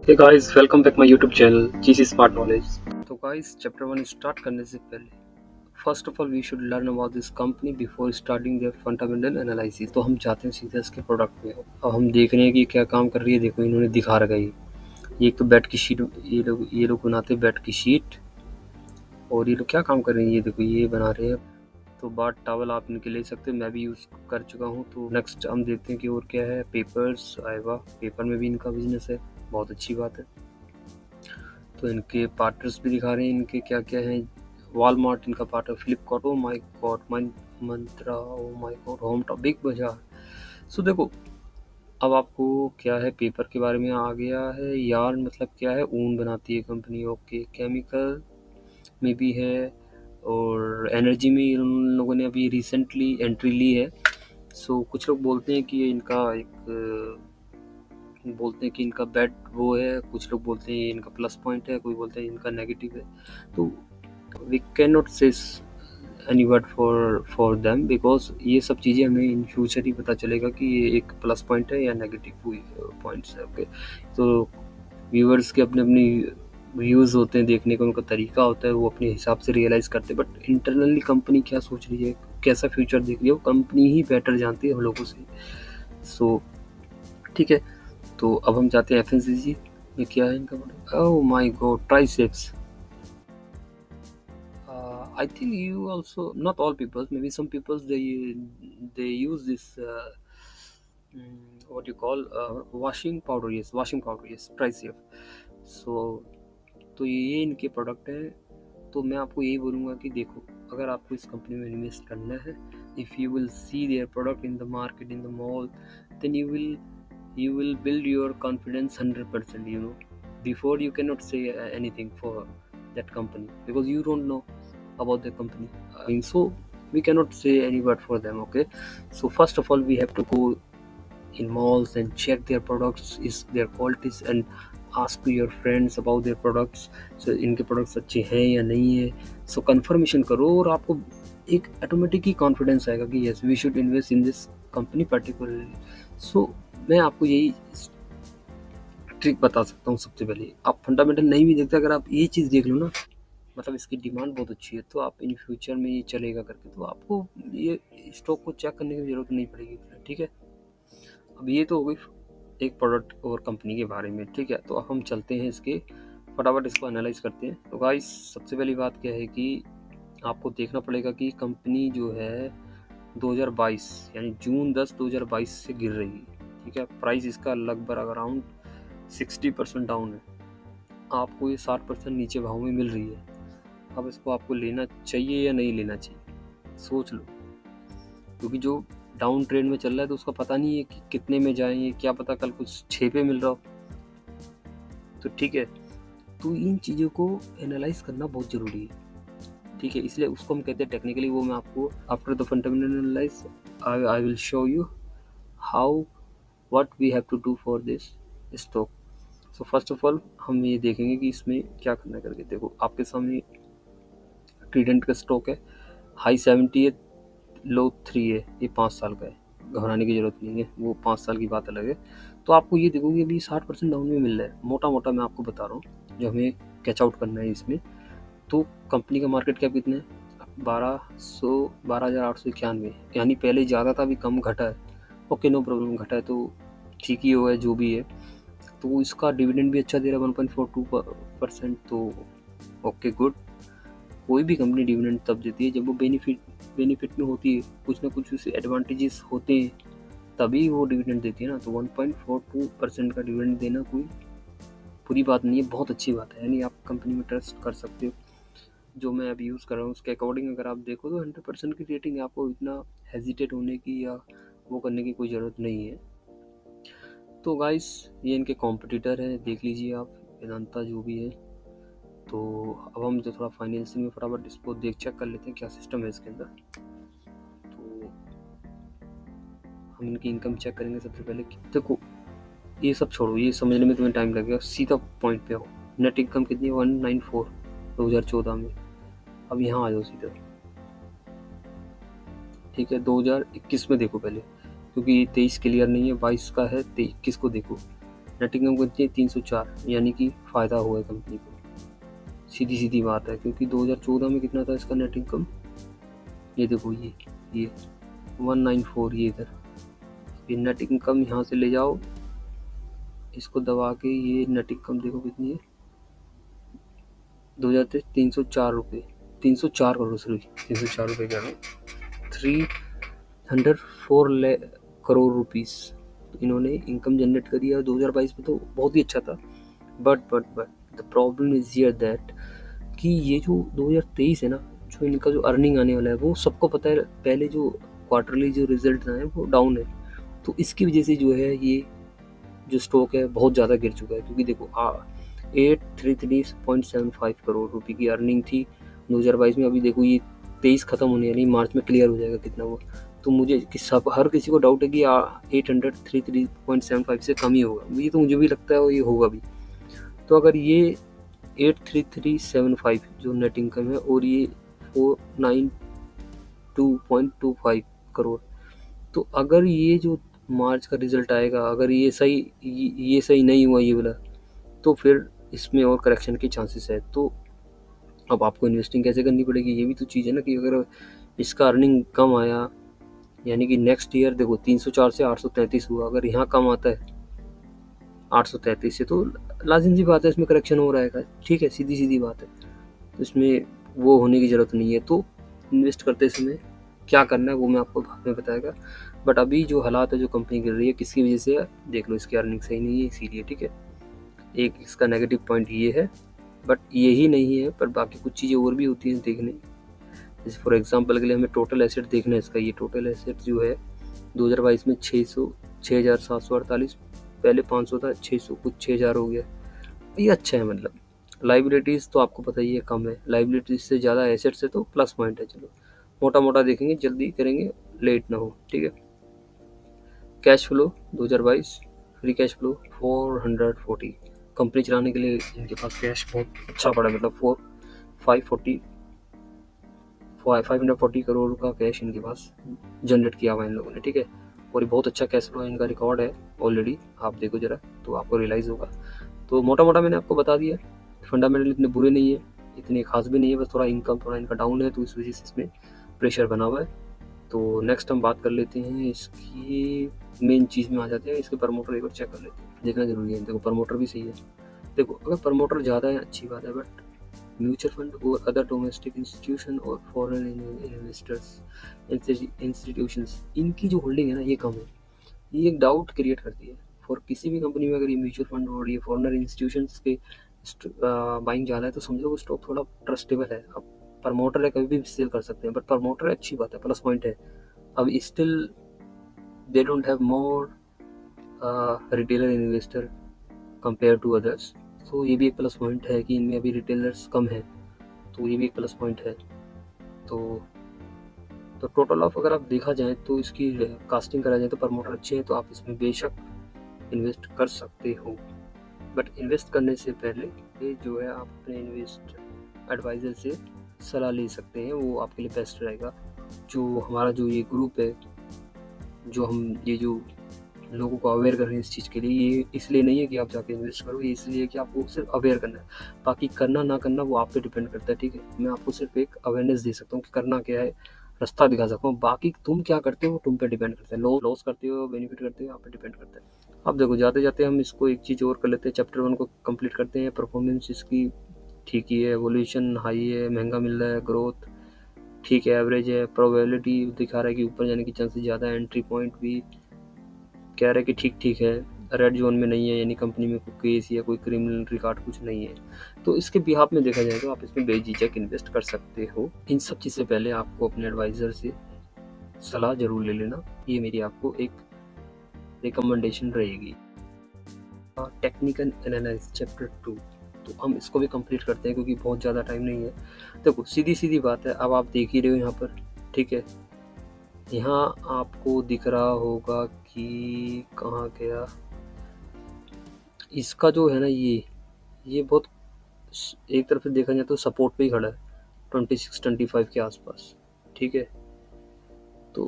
Hey guys, welcome back my YouTube channel GC smart knowledge. तो guys, chapter 1 start करने से पहले first of all we should learn about this company before starting their fundamental analysis. तो हम जाते हैं सीधे इसके प्रोडक्ट में। अब हम देख रहे हैं कि क्या काम कर रही है। देखो, इन्होंने दिखा रखा है ये एक तो बेड की शीट। ये लोग बनाते हैं बेड की शीट। और ये लोग क्या काम कर रहे हैं, ये देखो ये बना रहे हैं। तो बाथ टॉवल आप इनके ले सकते हो, मैं भी यूज़ कर चुका हूँ। तो नेक्स्ट हम देखते हैं कि और क्या है। पेपर्स आएगा, पेपर में भी इनका बिजनेस है, बहुत अच्छी बात है। तो इनके पार्टनर्स भी दिखा रहे हैं, इनके क्या क्या हैं। वॉलमार्ट इनका partner, Flipkart, oh my God, Mantra, oh my God, home top, big बाजार। सो देखो, अब आपको क्या है, पेपर के बारे में आ गया है। यार्न मतलब क्या है, ऊन बनाती है कंपनी। ओके, केमिकल में भी है। और एनर्जी में इन लोगों ने अभी रिसेंटली एंट्री ली है। सो कुछ लोग बोलते हैं कि ये इनका बोलते हैं कि इनका बैड वो है, कुछ लोग बोलते हैं ये इनका प्लस पॉइंट है, कोई बोलते हैं इनका नेगेटिव है। तो वी कैन नॉट से any word for them, because ये सब चीज़ें हमें इन फ्यूचर ही पता चलेगा कि ये एक प्लस पॉइंट है या नेगेटिव पॉइंट्स है। ओके, तो व्यूअर्स के अपने अपने व्यूज़ होते हैं, देखने का उनका तरीका होता है, वो अपने हिसाब से रियलाइज़ करते हैं। बट इंटरनली कंपनी क्या सोच रही है, कैसा फ्यूचर देख रही है, वो कंपनी ही बेटर जानती है हम लोगों से। सो ठीक है, तो अब हम जाते हैं एफएमसीजी में। क्या है इनका product? Oh my God, triceps. I think you also, not all people, maybe some people they use this what you call washing powder. Yes, washing powder. Yes, tricep. So तो ये इनके प्रोडक्ट हैं। तो मैं आपको यही बोलूँगा कि देखो, अगर आपको इस कंपनी में इन्वेस्ट करना है, if you will see their product in the market, in the mall, then you will build your confidence 100%. Before you cannot say anything for that company because you don't know about the company. So we cannot say any word for them. Okay, so first of all we have to go in malls and check their products, is their qualities, and ask to your friends about their products. So इनके products अच्छे हैं या नहीं है, so confirmation करो और आपको एक ऑटोमेटिक ही कॉन्फिडेंस आएगा कि yes we should invest in this company particularly. So मैं आपको यही ट्रिक बता सकता हूँ। सबसे पहले आप फंडामेंटल नहीं भी देखते, अगर आप ये चीज़ देख लो ना, मतलब इसकी डिमांड बहुत अच्छी है, तो आप इन फ्यूचर में ये चलेगा करके, तो आपको ये स्टॉक को चेक करने की ज़रूरत नहीं पड़ेगी। ठीक है, अब ये तो हो गई एक प्रोडक्ट और कंपनी के बारे में। ठीक है, तो अब हम चलते हैं इसके, फटाफट इसको एनालाइज करते हैं। तो गाइस, सबसे पहली बात क्या है कि आपको देखना पड़ेगा कि कंपनी जो है 2022 यानी जून 10 2022 से गिर रही है। ठीक है, प्राइस इसका लगभग अराउंड 60% डाउन है। आपको ये 60% नीचे भाव में मिल रही है। अब इसको आपको लेना चाहिए या नहीं लेना चाहिए, सोच लो। क्योंकि जो डाउन ट्रेंड में चल रहा है, तो उसका पता नहीं है कि कितने में जाएंगे, क्या पता कल कुछ 6 पे मिल रहा हो। तो ठीक है, तो इन चीज़ों को एनालाइज करना बहुत ज़रूरी है। ठीक है, इसलिए उसको हम कहते हैं टेक्निकली, वो मैं आपको after the fundamental analyse I will show you how what we have to do for this stock. So first of all हम ये देखेंगे कि इसमें क्या करना करके। देखो, आपके सामने ट्रीडेंट का स्टॉक है, हाई 70 है, लो 3 है, ये 5 साल का है, घबराने की ज़रूरत नहीं है, वो 5 साल की बात अलग है। तो आपको ये देखोगे अभी 60% डाउन में मिल रहा है, मोटा मोटा मैं आपको बता रहा हूँ, जो हमें कैच आउट करना है इसमें। तो कंपनी का मार्केट कैप कितना है? 12,891, यानी पहले ज़्यादा था, अभी कम घटा है। ओके, नो प्रॉब्लम, घटा है तो ठीक ही हुआ है, जो भी है। तो इसका डिविडेंड भी अच्छा दे रहा है, 1.42%। तो ओके, गुड। कोई भी कंपनी डिविडेंड तब देती है जब वो बेनिफिट में होती है, कुछ ना कुछ उसे एडवांटेजेस होते हैं, तभी वो डिविडेंड देती है ना। तो 1.42% का डिविडेंड देना कोई बुरी बात नहीं है, बहुत अच्छी बात है, यानी आप कंपनी में ट्रस्ट कर सकते हो। जो मैं अभी यूज़ कर रहा हूँ उसके अकॉर्डिंग अगर आप देखो तो 100% की रेटिंग है, आपको इतना हेजिटेट होने की या वो करने की कोई ज़रूरत नहीं है। तो गाइस, ये इनके कॉम्पिटिटर हैं, देख लीजिए आप, वेदांता जो भी है। तो अब हम जो थोड़ा फाइनेंसिंग में फटाफट इसको चेक कर लेते हैं क्या सिस्टम है इसके अंदर। तो हम इनकी इनकम चेक करेंगे सबसे पहले। देखो, ये सब छोड़ो, ये समझने में तुम्हें टाइम लगेगा, सीधा पॉइंट पे आओ। नेट इनकम कितनी है? 194 2014 में। अब यहाँ आ जाओ सीधा। ठीक है, 2021 में देखो पहले, क्योंकि 23 क्लियर नहीं है, 22 का है, 21 को देखो। नेट इनकम कितनी है 304, यानी कि फ़ायदा हुआ है कंपनी को, सीधी सीधी बात है। क्योंकि 2014 में कितना था इसका नेट इनकम, ये देखो ये 194, ये इधर ये नेट इनकम यहाँ से ले जाओ, इसको दबा के ये नेट इनकम देखो कितनी है 2000 304 रुपये, 304 करोड़, सॉरी 304 रुपये कह रहा हूँ, 304 करोड़ रुपीज़ इन्होंने इनकम जनरेट करी है 2022 में, तो बहुत ही अच्छा था। But the problem is here that कि ये जो 2023 है ना, जो इनका जो अर्निंग आने वाला है वो सबको पता है, पहले जो क्वार्टरली जो रिजल्ट आए वो डाउन है, तो इसकी वजह से जो है ये जो स्टॉक है बहुत ज़्यादा गिर चुका है। क्योंकि देखो 833.75 करोड़ रुपए की अर्निंग थी 2022 में, अभी देखो ये 23 खत्म होने वाली, मार्च में क्लियर हो जाएगा कितना वो, तो मुझे सब हर किसी को डाउट है कि 833.75 से कम ही होगा, ये तो मुझे भी लगता है ये होगा भी। तो अगर ये 83375 जो नेट इनकम है और ये 492.25 करोड़, तो अगर ये जो मार्च का रिजल्ट आएगा, अगर ये सही नहीं हुआ ये वाला, तो फिर इसमें और करेक्शन के चांसेस है। तो अब आपको इन्वेस्टिंग कैसे करनी पड़ेगी, ये भी तो चीज़ है ना, कि अगर इसका अर्निंग कम आया, यानी कि नेक्स्ट ईयर देखो 304 से 833 हुआ, अगर यहाँ कम आता है 833 से, तो लाजिम सी बात है इसमें करेक्शन हो रहेगा, ठीक है, सीधी सीधी बात है, तो इसमें वो होने की ज़रूरत नहीं है। तो इन्वेस्ट करते समय क्या करना है वो मैं आपको बाद में बताएगा, बट अभी जो हालात है, जो कंपनी गिर रही है, किसकी वजह से है देख लो, इसकी अर्निंग सही नहीं है इसीलिए, ठीक है। एक इसका नेगेटिव पॉइंट ये है, बट यही नहीं है, पर बाकी कुछ चीज़ें और भी होती हैं देखने। जैसे फॉर एग्जांपल के लिए हमें टोटल एसेट देखना है इसका, ये टोटल एसेट जो है 2022 में 6,748, पहले 500 था, 600 कुछ 6,000 हो गया, ये अच्छा है। मतलब लाइबिलिटीज़ तो आपको पता ही है कम है, लाइबिलिटीज से ज़्यादा एसेट्स है, तो प्लस पॉइंट है। चलो मोटा मोटा देखेंगे, जल्दी करेंगे, लेट ना हो, ठीक है। Cash flow 2022, free cash flow 440, company चलाने के लिए इनके पास कैश बहुत अच्छा पड़ा, मतलब 540 करोड़ का कैश इनके पास जनरेट किया हुआ इन लोगों ने, ठीक है। और ये बहुत अच्छा कैश फ्लो इनका रिकॉर्ड है ऑलरेडी, आप देखो जरा तो आपको रियलाइज़ होगा। तो मोटा मोटा मैंने आपको बता दिया, फंडामेंटल इतने बुरे नहीं है, इतने खास भी नहीं है, बस थोड़ा इनकम थोड़ा इनका डाउन है, तो इस वजह से इसमें प्रेशर बना हुआ है। तो नेक्स्ट हम बात कर लेते हैं इसकी मेन चीज़ में आ जाते हैं, इसके प्रमोटर एक बार चेक कर लेते हैं, देखना जरूरी है। देखो प्रमोटर भी सही है, देखो अगर प्रमोटर ज़्यादा है अच्छी बात है, बट म्यूचुअल फंड और अदर डोमेस्टिक इंस्टीट्यूशन और फॉरेन इन्वेस्टर्स इंस्टीट्यूशंस, इनकी जो होल्डिंग है ना ये कम है, ये एक डाउट क्रिएट करती है फॉर किसी भी कंपनी में। अगर ये म्यूचुअल फंड और ये फॉरेनर इंस्टीट्यूशंस के बाइंग ज़्यादा है, तो समझो वो स्टॉक थोड़ा ट्रस्टेबल है। अब प्रमोटर है, कभी भी सेल कर सकते हैं, बट प्रमोटर अच्छी बात है, प्लस पॉइंट है। अब still they don't have more retailer investor compare to others, तो ये भी एक प्लस पॉइंट है कि इनमें अभी रिटेलर्स कम है, तो ये भी एक प्लस पॉइंट है। तो टोटल ऑफ अगर आप देखा जाए तो इसकी कास्टिंग करा जाए तो प्रमोटर अच्छे हैं, तो आप इसमें बेशक इन्वेस्ट कर सकते हो। बट इन्वेस्ट करने से पहले ये जो है आप अपने इन्वेस्ट एडवाइज़र से सलाह ले सकते हैं, वो आपके लिए बेस्ट रहेगा। जो हमारा जो ये ग्रुप है, जो हम ये जो लोगों को अवेयर कर रहे हैं इस चीज़ के लिए, ये इसलिए नहीं है कि आप जाके इन्वेस्ट करो, ये इसलिए है कि आपको सिर्फ अवेयर करना है, बाकी करना ना करना वो आप पे डिपेंड करता है, ठीक है। मैं आपको सिर्फ एक अवेयरनेस दे सकता हूँ कि करना क्या है, रास्ता दिखा सकता हूँ, बाकी तुम क्या करते हो तुम पे डिपेंड करता है, लॉस करते हो बेनिफिट करते हो आप पे डिपेंड करता है। अब देखो जाते जाते हम इसको एक चीज़ और कर लेते हैं, चैप्टर 1 को कंप्लीट करते हैं। परफॉर्मेंस इसकी ठीक ही है, एवोल्यूशन हाई है, महंगा मिल रहा है, ग्रोथ ठीक है, एवरेज है, प्रोबेबिलिटी दिखा रहा है कि ऊपर जाने की चांसेस ज़्यादा है, एंट्री पॉइंट भी कह रहा है कि ठीक ठीक है, रेड जोन में नहीं है, यानी कंपनी में कोई केस या कोई क्रिमिनल रिकॉर्ड कुछ नहीं है, तो इसके बिहाफ में देखा जाए तो आप इसमें बेझिझक इन्वेस्ट कर सकते हो। इन सब चीज़ से पहले आपको अपने एडवाइज़र से सलाह जरूर ले लेना, ये मेरी आपको एक रिकमेंडेशन रहेगी। टेक्निकल एनालिसिस चैप्टर 2, तो हम इसको भी कंप्लीट करते हैं क्योंकि बहुत ज़्यादा टाइम नहीं है। देखो सीधी सीधी बात है, अब आप देख ही रहे हो यहाँ पर, ठीक है, यहाँ आपको दिख रहा होगा कि कहाँ गया इसका जो है ना, ये बहुत एक तरफ से देखा जाए तो सपोर्ट पे ही खड़ा है 26-25 के आसपास, ठीक है। तो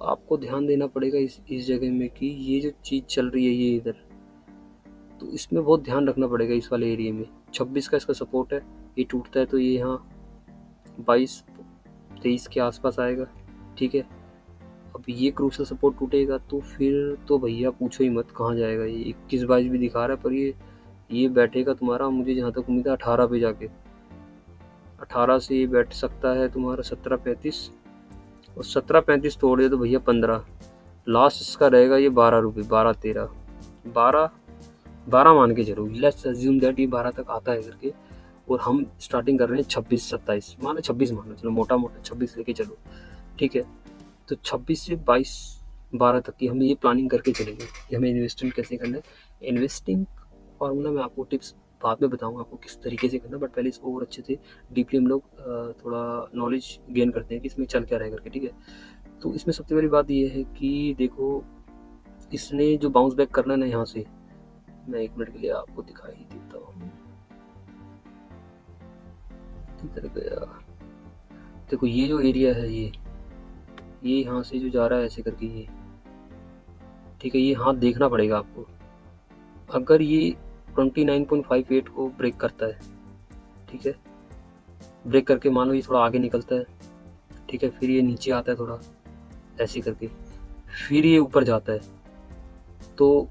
आपको ध्यान देना पड़ेगा इस जगह में कि ये जो चीज़ चल रही है ये इधर, तो इसमें बहुत ध्यान रखना पड़ेगा इस वाले एरिया में। 26 का इसका सपोर्ट है, ये टूटता है तो ये यहाँ 22-23 के आसपास आएगा, ठीक है। अब ये क्रूशल सपोर्ट टूटेगा तो फिर तो भैया पूछो ही मत कहाँ जाएगा। ये 21-22 भी दिखा रहा है, पर ये बैठेगा तुम्हारा, मुझे जहाँ तक उम्मीद है 18 पे जाके। 18 से ये बैठ सकता है तुम्हारा 17.35, और 17.35 तोड़ दे तो भैया 15, लास्ट इसका रहेगा ये 12 रुपये, 12-13, 12 मान के चलो, लेट्स अज्यूम दैट ये 12 तक आता है करके, और हम स्टार्टिंग कर रहे हैं 26-27, मानो 26 मानो, चलो मोटा मोटा 26 लेके चलो, ठीक है। तो 26 से 22-12 तक की हमें ये प्लानिंग करके चलेंगे कि हमें इन्वेस्टमेंट कैसे करना है। इन्वेस्टिंग फार्मूला मैं आपको टिप्स बाद में बताऊंगा आपको किस तरीके से करना, बट पहले इसको और अच्छे से डीपली हम लोग थोड़ा नॉलेज गेन करते हैं कि इसमें चल क्या रहा है करके, ठीक है। तो इसमें सबसे बड़ी बात ये है कि देखो, इसने जो बाउंस बैक करना है ना यहाँ से, मैं 1 मिनट के लिए आपको दिखाई देता हूँ, किधर गया, देखो ये जो एरिया है ये यहाँ से जो जा रहा है ऐसे करके ये, ठीक है, ये हाथ देखना पड़ेगा आपको। अगर ये 29.58 को ब्रेक करता है, ठीक है, ब्रेक करके मान लो ये थोड़ा आगे निकलता है, ठीक है, फिर ये नीचे आता है थोड़ा ऐसे करके, फिर ये ऊपर जाता है, तो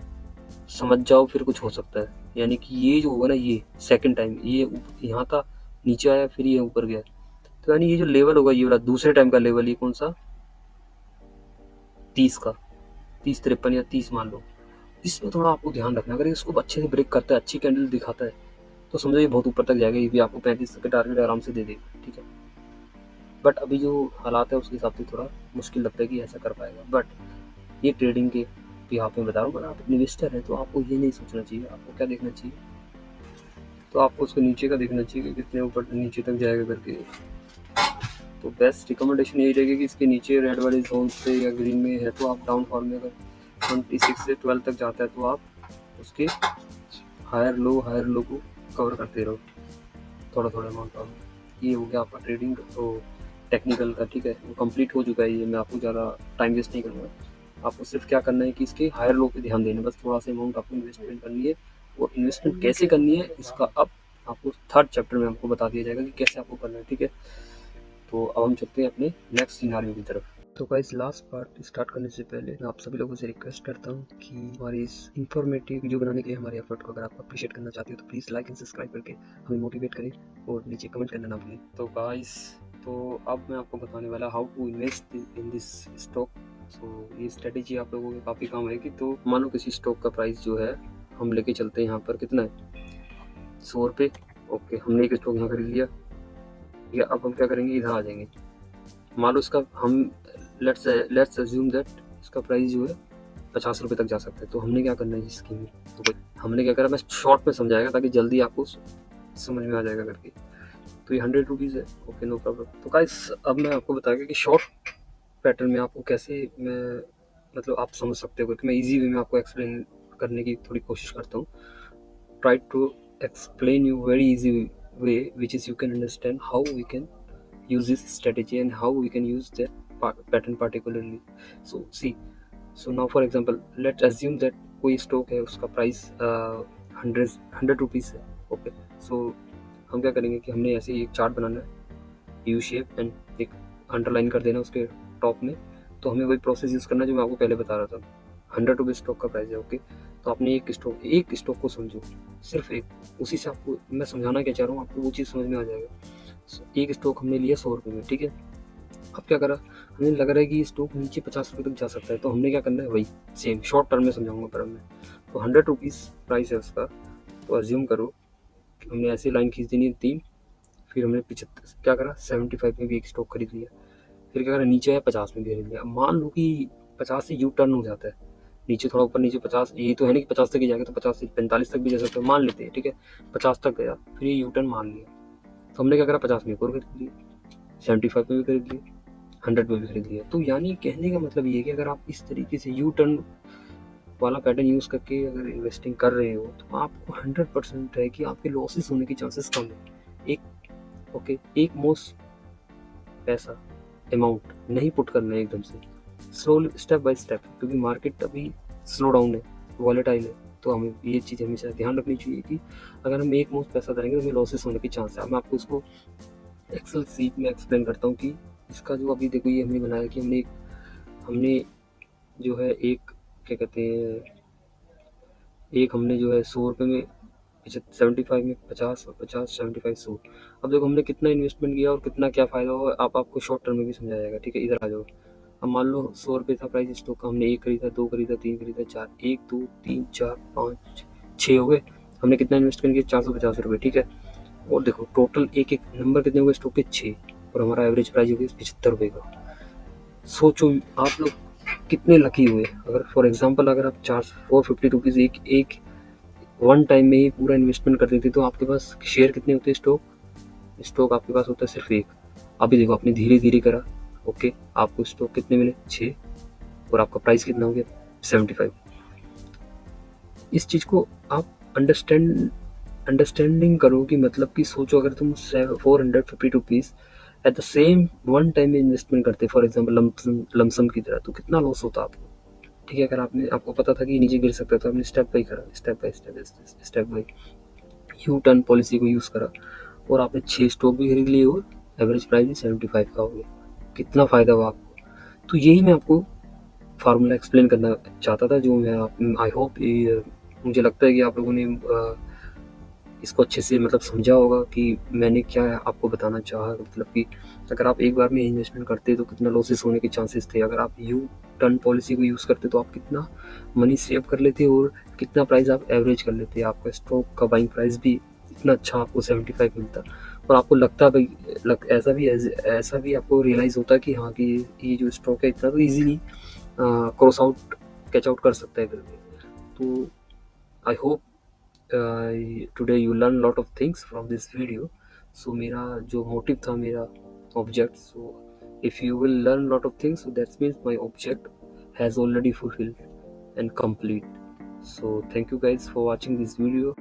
समझ जाओ फिर कुछ हो सकता है। यानी कि ये जो होगा ना, ये सेकंड टाइम ये यहाँ था, नीचे आया, फिर ये ऊपर गया, तो यानी ये जो लेवल होगा ये वाला दूसरे टाइम का लेवल, ये कौन सा, 30 का, 30-53 या 30 मान लो। इसमें थोड़ा आपको ध्यान रखना, अगर इसको अच्छे से ब्रेक करता है, अच्छी कैंडल दिखाता है, तो समझो ये बहुत ऊपर तक जाएगा, ये भी आपको 35 तक का टारगेट आराम से दे देगा, ठीक है। बट अभी जो हालात है उसके हिसाब से थोड़ा मुश्किल लगता है कि ऐसा कर पाएगा, बट ये ट्रेडिंग के भी आप में बता रहा हूँ, अगर आप इन्वेस्टर हैं तो आपको ये नहीं सोचना चाहिए। आपको क्या देखना चाहिए, तो आपको उसको नीचे का देखना चाहिए कि कितने ऊपर नीचे तक जाएगा करके। तो बेस्ट रिकमेंडेशन यही रहेगी कि इसके नीचे रेड वाले जोन पे या ग्रीन में है तो आप डाउन फॉल में, अगर 26 से 12 तक जाता है तो आप उसके हायर लो को कवर करते रहो थोड़ा थोड़ा अमाउंट ऑफ। ये हो गया आपका ट्रेडिंग तो टेक्निकल का, ठीक है, वो कंप्लीट हो चुका है। ये मैं आपको ज़्यादा टाइम वेस्ट नहीं करूँगा, आपको सिर्फ क्या करना है कि इसके हायर लो पे ध्यान देना, बस थोड़ा सा अमाउंट आपको इन्वेस्टमेंट करनी है। और इन्वेस्टमेंट कैसे करनी है इसका अब आपको 3rd चैप्टर में आपको बता दिया जाएगा कि कैसे आपको करना है, ठीक है। तो अब हम चलते हैं अपने नेक्स्ट सिनारियो की तरफ। तो गाइस लास्ट पार्ट स्टार्ट करने से पहले मैं आप सभी लोगों से रिक्वेस्ट करता हूँ कि हमारी इस इंफॉर्मेटिव वीडियो बनाने के लिए हमारे एफर्ट को अगर आप अप्रिशिएट करना चाहते हो तो प्लीज़ लाइक एंड सब्सक्राइब करके हमें मोटिवेट करें, और नीचे कमेंट करना ना भूलें। तो गाइस, तो अब मैं आपको बताने वाला how to invest in this stock. So ये स्ट्रेटेजी आप लोगों के काफ़ी काम आएगी। तो मान लो किसी स्टॉक का प्राइस जो है हम लेके चलते हैं यहाँ पर, कितना है, 100 रुपये। ओके, हमने एक स्टॉक यहाँ खरीद लिया, या अब हम क्या करेंगे, इधर आ जाएंगे। मान लो इसका हम लेट्स अज्यूम दैट इसका प्राइस जो है 50 रुपये तक जा सकता है। तो हमने क्या करना है इस स्कीम में, तो हमने क्या करा, मैं शॉर्ट में समझाएगा ताकि जल्दी आपको समझ में आ जाएगा करके। तो ये 100 रुपीज़ है, ओके, नो प्रॉब्लम। तो गाइस अब मैं आपको बताऊंगा कि शॉर्ट पैटर्न में आपको कैसे मैं मतलब आप समझ सकते हो, क्योंकि मैं इजी वे में आपको एक्सप्लेन करने की थोड़ी कोशिश करता हूँ। Try to explain you very easy way which is you can understand how we can use this strategy and how we can use that pattern particularly. So now for example let's assume that कोई stock है, उसका price 100 rupees है, okay. सो हम क्या करेंगे कि हमने ऐसे एक चार्ट बनाना है यू शेप एंड एक अंडरलाइन कर देना उसके टॉप में। तो हमें वही प्रोसेस यूज़ करना है जो मैं आपको पहले बता रहा था। 100 रुपीज़ स्टॉक का प्राइस है, ओके। तो आपने एक स्टॉक को समझो, सिर्फ एक, उसी से आपको मैं समझाना क्या चाह रहा हूँ आपको वो चीज़ समझ में आ जाएगा। एक स्टॉक हमने लिया 100 रुपये में, ठीक है। अब क्या करा, हमें लग रहा है कि स्टॉक नीचे 50 रुपये तक जा सकता है, तो हमने क्या करना है, वही सेम शॉर्ट टर्म में समझाऊंगा पर मैं। तो 100 रुपीज़ प्राइस है उसका, तो अज्यूम करो कि हमने ऐसी लाइन खींच देनी है 3, फिर हमने 75 क्या करा, 75 में भी एक स्टॉक खरीद लिया, फिर क्या करा, नीचे आया 50 में भी खरीद लिया। मान लो कि 50 से यू टर्न हो जाता है, नीचे थोड़ा ऊपर नीचे 50, यही तो है ना कि 50 तक ही जाएगा, तो 50 से 45 तक भी जा सकता है, मान लेते हैं, ठीक है। 50 तक गया, फिर ये यू टर्न मान लिया, तो हमने क्या करा, 50 में एक और खरीद लिया, 75 में भी खरीद लिया, 100 में भी खरीद लिया। तो यानी कहने का मतलब ये है कि अगर आप इस तरीके से यू टर्न वाला पैटर्न यूज़ करके अगर इन्वेस्टिंग कर रहे हो तो आपको 100% है कि आपके लॉसेस होने के चांसेस कम है। एक मोस्ट पैसा अमाउंट नहीं पुट करना है एकदम से, स्लोली स्टेप बाय स्टेप, क्योंकि मार्केट अभी स्लो डाउन है, वॉलेटाइल है, तो हमें ये चीज़ हमेशा ध्यान रखनी चाहिए कि अगर हम एक मुश्त पैसा डालेंगे तो हमें लॉसेस होने के चांस है। अब मैं आपको उसको एक्सेल सीट में एक्सप्लेन करता हूँ कि इसका जो अभी देखो ये हमने बनाया कि हमने जो है एक क्या कहते हैं, एक हमने जो है 100 रुपये में 75 में 50 और 50 75 100। अब देखो हमने कितना इन्वेस्टमेंट किया और कितना क्या फ़ायदा हुआ, आप आपको शॉर्ट टर्म में भी समझा जाएगा। ठीक है, इधर आ जाओ। अब मान लो 100 रुपये था प्राइस स्टॉक का, हमने एक खरीदा, दो खरीदा, तीन खरीदा, चार, एक दो तीन चार पाँच छः हो गए। हमने कितना इन्वेस्टमेंट किया, 450 रुपये। ठीक है, और देखो टोटल एक एक नंबर कितने हो गए स्टॉक के, 6, और हमारा एवरेज प्राइस हो गया 75 रुपये का। सोचो आप लोग कितने लकी हुए। अगर फॉर एग्जांपल अगर आप 450 रुपीज़ एक वन टाइम में ही पूरा इन्वेस्टमेंट कर देते तो आपके पास शेयर कितने होते, स्टॉक आपके पास होता है सिर्फ एक। अभी देखो आपने धीरे धीरे करा, ओके, आपको स्टॉक कितने मिले, 6, और आपका प्राइस कितना हो गया, 75। इस चीज़ को आप अंडरस्टैंडिंग करो कि मतलब कि सोचो अगर तुम 450 rupees at the same one time में इन्वेस्टमेंट करते, फॉर एग्जाम्पल लमसम की तरह, तो कितना लॉस होता आपको। ठीक है, अगर आपको पता था कि नीचे गिर सकता है तो आपने स्टेप बाई करा, step by U turn policy को यूज़ करा, और आपने 6 स्टॉक भी खरीद लिए और एवरेज प्राइस भी 75 का हो गया। कितना फ़ायदा हुआ आपको। तो यही मैं आपको फार्मूला एक्सप्लेन करना चाहता था, जो मैं आई होप मुझे लगता है कि आप लोगों ने इसको अच्छे से मतलब समझा होगा कि मैंने क्या आपको बताना चाहा। मतलब कि अगर आप एक बार में इन्वेस्टमेंट करते तो कितना लॉसेस होने के चांसेस थे, अगर आप यू टर्न पॉलिसी को यूज़ करते तो आप कितना मनी सेव कर लेते और कितना प्राइस आप एवरेज कर लेते, आपका स्टॉक का बाइंग प्राइस भी इतना अच्छा आपको 75 मिलता, और आपको लगता भाई ऐसा भी आपको रियलाइज़ होता कि हाँ कि ये जो स्टॉक है इतना तो easily cross out catch out कर सकता है करके। तो I hope today you learn lot of things from this video. So मेरा जो मोटिव था, मेरा object, so if you will learn lot of things, so that's means my object has already fulfilled and complete. So thank you guys for watching this video.